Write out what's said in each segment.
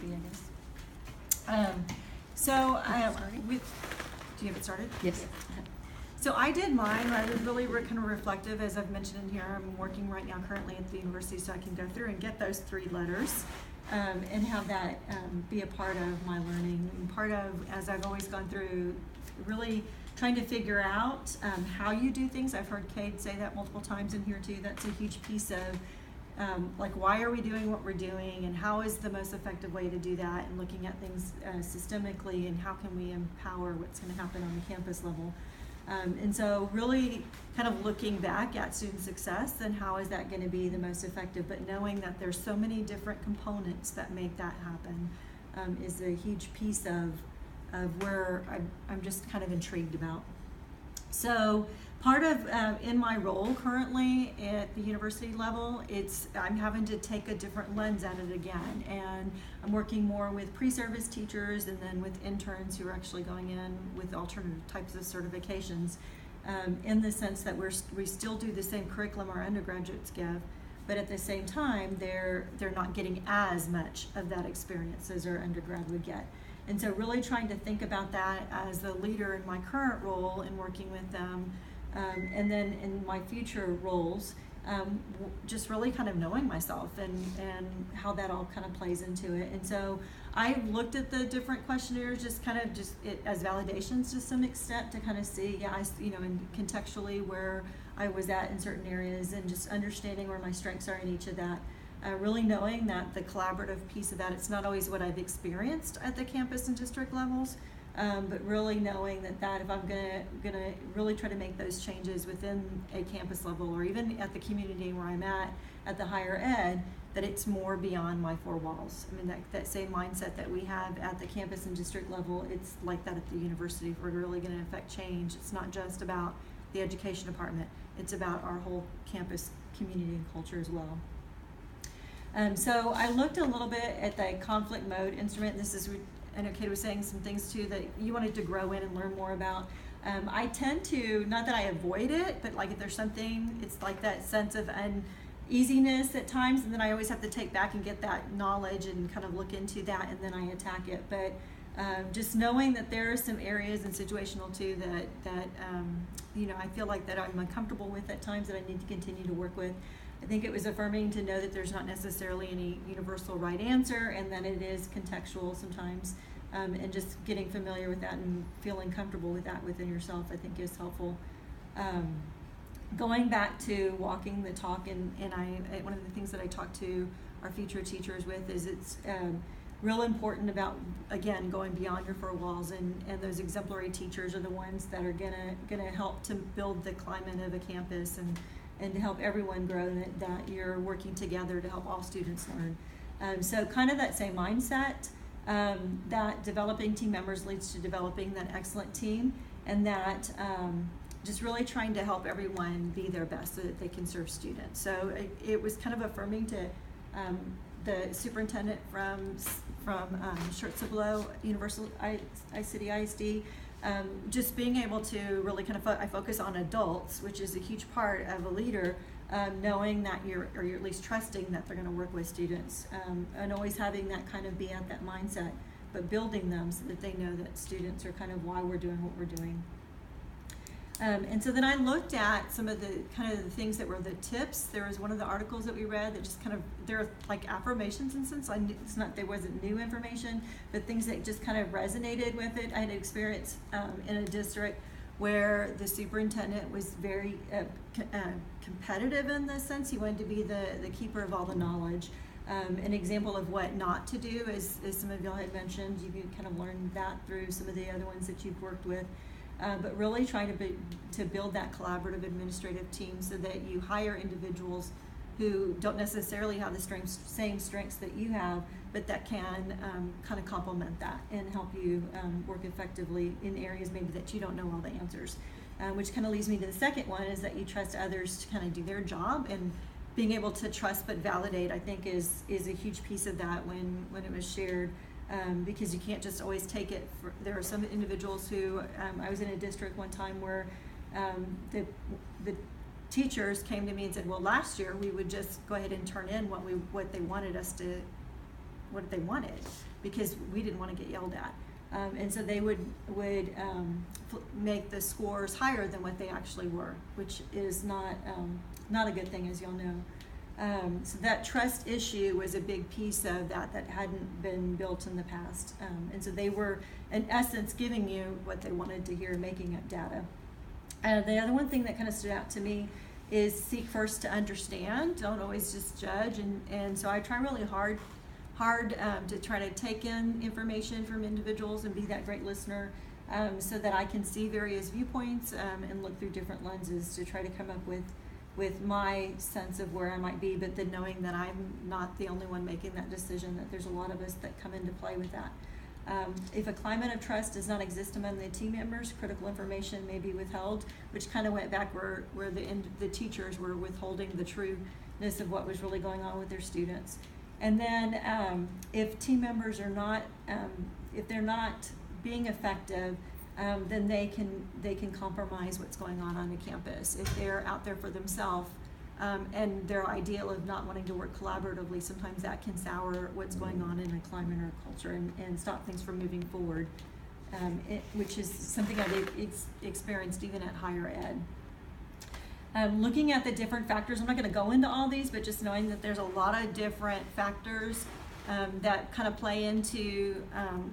be, I guess. Do you have it started? Yes. So I did mine. I was really kind of reflective, as I've mentioned in here. I'm working right now currently at the university, so I can go through and get those 3 letters and have that be a part of my learning. And part of, as I've always gone through, really trying to figure out how you do things. I've heard Cade say that multiple times in here too. That's a huge piece of like, why are we doing what we're doing, and how is the most effective way to do that, and looking at things systemically, and how can we empower what's going to happen on the campus level. And so really kind of looking back at student success and how is that going to be the most effective, but knowing that there's so many different components that make that happen is a huge piece of where I'm just kind of intrigued about. So part of, in my role currently at the university level, I'm having to take a different lens at it again, and I'm working more with pre-service teachers and then with interns who are actually going in with alternative types of certifications, in the sense that we still do the same curriculum our undergraduates give, but at the same time they're not getting as much of that experience as our undergrad would get. And so really trying to think about that as the leader in my current role and working with them, and then in my future roles, just really kind of knowing myself and how that all kind of plays into it. And so I looked at the different questionnaires just as validations to some extent to kind of see, and contextually where I was at in certain areas, and just understanding where my strengths are in each of that. Really knowing that the collaborative piece of that, it's not always what I've experienced at the campus and district levels, but really knowing that if I'm gonna really try to make those changes within a campus level, or even at the community where I'm at the higher ed, that it's more beyond my 4 walls. I mean, that same mindset that we have at the campus and district level, it's like that at the university. If we're really gonna affect change, it's not just about the education department, it's about our whole campus community and culture as well. So I looked a little bit at the conflict mode instrument. I know Kate was saying some things too that you wanted to grow in and learn more about. I tend to, not that I avoid it, but like if there's something, it's like that sense of uneasiness at times, and then I always have to take back and get that knowledge and kind of look into that, and then I attack it. But just knowing that there are some areas and situational too that I feel like that I'm uncomfortable with at times, that I need to continue to work with. I think it was affirming to know that there's not necessarily any universal right answer, and that it is contextual sometimes, and just getting familiar with that and feeling comfortable with that within yourself, I think, is helpful. Going back to walking the talk, and one of the things that I talk to our future teachers with is it's real important about, again, going beyond your 4 walls, and those exemplary teachers are the ones that are gonna help to build the climate of a campus and to help everyone grow, that you're working together to help all students learn. So kind of that same mindset, that developing team members leads to developing that excellent team, and that just really trying to help everyone be their best so that they can serve students. So it was kind of affirming to the superintendent from Schertz-Below Universal I-City ISD, just being able to really kind of I focus on adults, which is a huge part of a leader, knowing that you're at least trusting that they're going to work with students, and always having that kind of be at that mindset, but building them so that they know that students are kind of why we're doing what we're doing. And so then I looked at some of the kind of the things that were the tips. There was one of the articles that we read that just kind of, they're like affirmations in a sense. It's not, there wasn't new information, but things that just kind of resonated with it. I had experience in a district where the superintendent was very competitive in the sense. He wanted to be the keeper of all the knowledge. An example of what not to do, as some of y'all had mentioned, you can kind of learn that through some of the other ones that you've worked with. But really trying to build that collaborative administrative team so that you hire individuals who don't necessarily have the same strengths that you have, but that can kind of complement that and help you work effectively in areas maybe that you don't know all the answers. Which kind of leads me to the second one, is that you trust others to kind of do their job, and being able to trust but validate, I think, is a huge piece of that when it was shared. Because you can't just always take it. There are some individuals who, I was in a district one time where the teachers came to me and said, well, last year we would just go ahead and turn in what they wanted us to what they wanted, because we didn't want to get yelled at. And so they would make the scores higher than what they actually were, which is not a good thing, as y'all know. So that trust issue was a big piece of that hadn't been built in the past. And so they were, in essence, giving you what they wanted to hear, making up data. The other one thing that kind of stood out to me is seek first to understand, don't always just judge. And so I try really hard to try to take in information from individuals and be that great listener, so that I can see various viewpoints and look through different lenses to try to come up with my sense of where I might be, but then knowing that I'm not the only one making that decision, that there's a lot of us that come into play with that. If a climate of trust does not exist among the team members, critical information may be withheld, which kind of went back where the teachers were withholding the trueness of what was really going on with their students. And then if team members are not, if they're not being effective, then they can compromise what's going on the campus. If they're out there for themselves, and their ideal of not wanting to work collaboratively, sometimes that can sour what's going on in a climate or a culture and stop things from moving forward, which is something I've experienced even at higher ed. Looking at the different factors, I'm not going to go into all these, but just knowing that there's a lot of different factors that kind of play into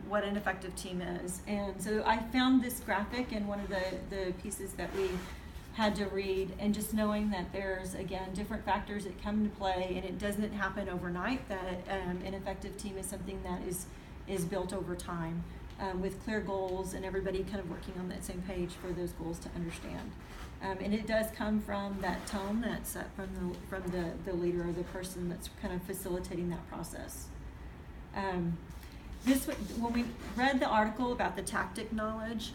what an effective team is. And so I found this graphic in one of the pieces that we had to read, and just knowing that there's, again, different factors that come into play, and it doesn't happen overnight, that an effective team is something that is built over time, with clear goals and everybody kind of working on that same page for those goals to understand. And it does come from that tone that's set from the leader or the person that's kind of facilitating that process. When we read the article about the tactic knowledge,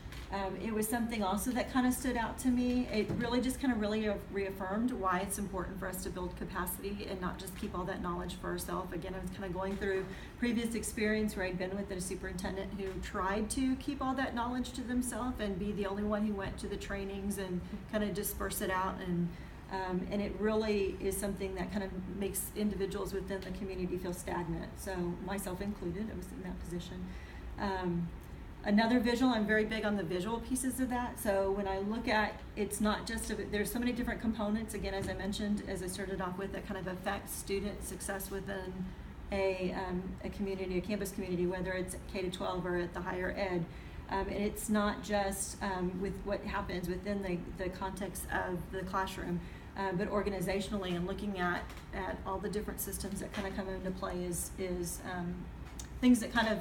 it was something also that kind of stood out to me. It really just kind of really reaffirmed why it's important for us to build capacity and not just keep all that knowledge for ourselves. Again, I was kind of going through previous experience where I'd been with a superintendent who tried to keep all that knowledge to themselves and be the only one who went to the trainings and kind of disperse it out. And it really is something that kind of makes individuals within the community feel stagnant. So myself included, I was in that position. Another visual, I'm very big on the visual pieces of that. So when I look at, it's not just, there's so many different components, again, as I mentioned, as I started off with, that kind of affect student success within a community, a campus community, whether it's K-12 or at the higher ed. And it's not just with what happens within the context of the classroom, but organizationally, and looking at all the different systems that kind of come into play is things that kind of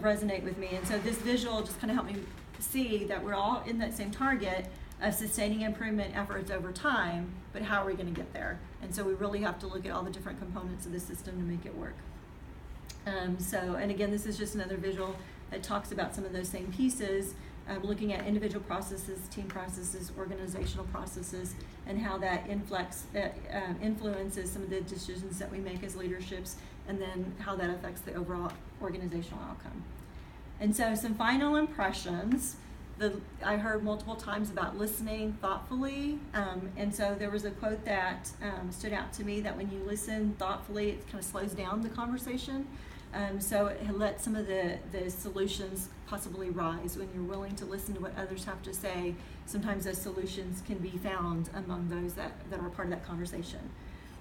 resonate with me. And so this visual just kind of helped me see that we're all in that same target of sustaining improvement efforts over time, but how are we going to get there? And so we really have to look at all the different components of the system to make it work. And again, this is just another visual that talks about some of those same pieces, looking at individual processes, team processes, organizational processes, and how that influences some of the decisions that we make as leaderships, and then how that affects the overall organizational outcome. And so some final impressions. I heard multiple times about listening thoughtfully, and so there was a quote that stood out to me, that when you listen thoughtfully, it kind of slows down the conversation. So it lets some of the solutions possibly rise. When you're willing to listen to what others have to say, sometimes those solutions can be found among those that are part of that conversation.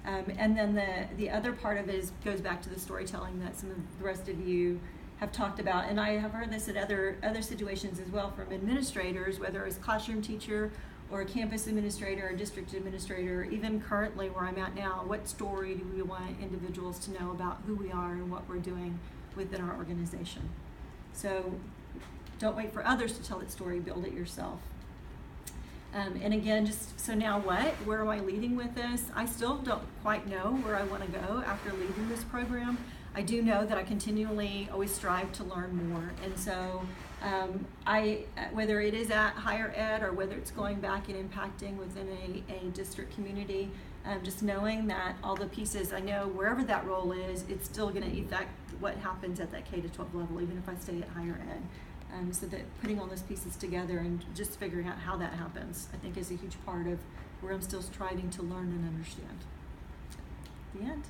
And then the other part of it goes back to the storytelling that some of the rest of you have talked about, and I have heard this at other situations as well from administrators, whether it's classroom teacher or a campus administrator or district administrator, even currently where I'm at now, what story do we want individuals to know about who we are and what we're doing within our organization? So don't wait for others to tell that story, build it yourself. And again, just so now what? Where am I leading with this? I still don't quite know where I want to go after leading this program. I do know that I continually always strive to learn more. And so whether it is at higher ed or whether it's going back and impacting within a district community, just knowing that all the pieces, I know wherever that role is, it's still going to affect what happens at that K-12 level, even if I stay at higher ed. So that putting all those pieces together and just figuring out how that happens, I think, is a huge part of where I'm still striving to learn and understand. The end.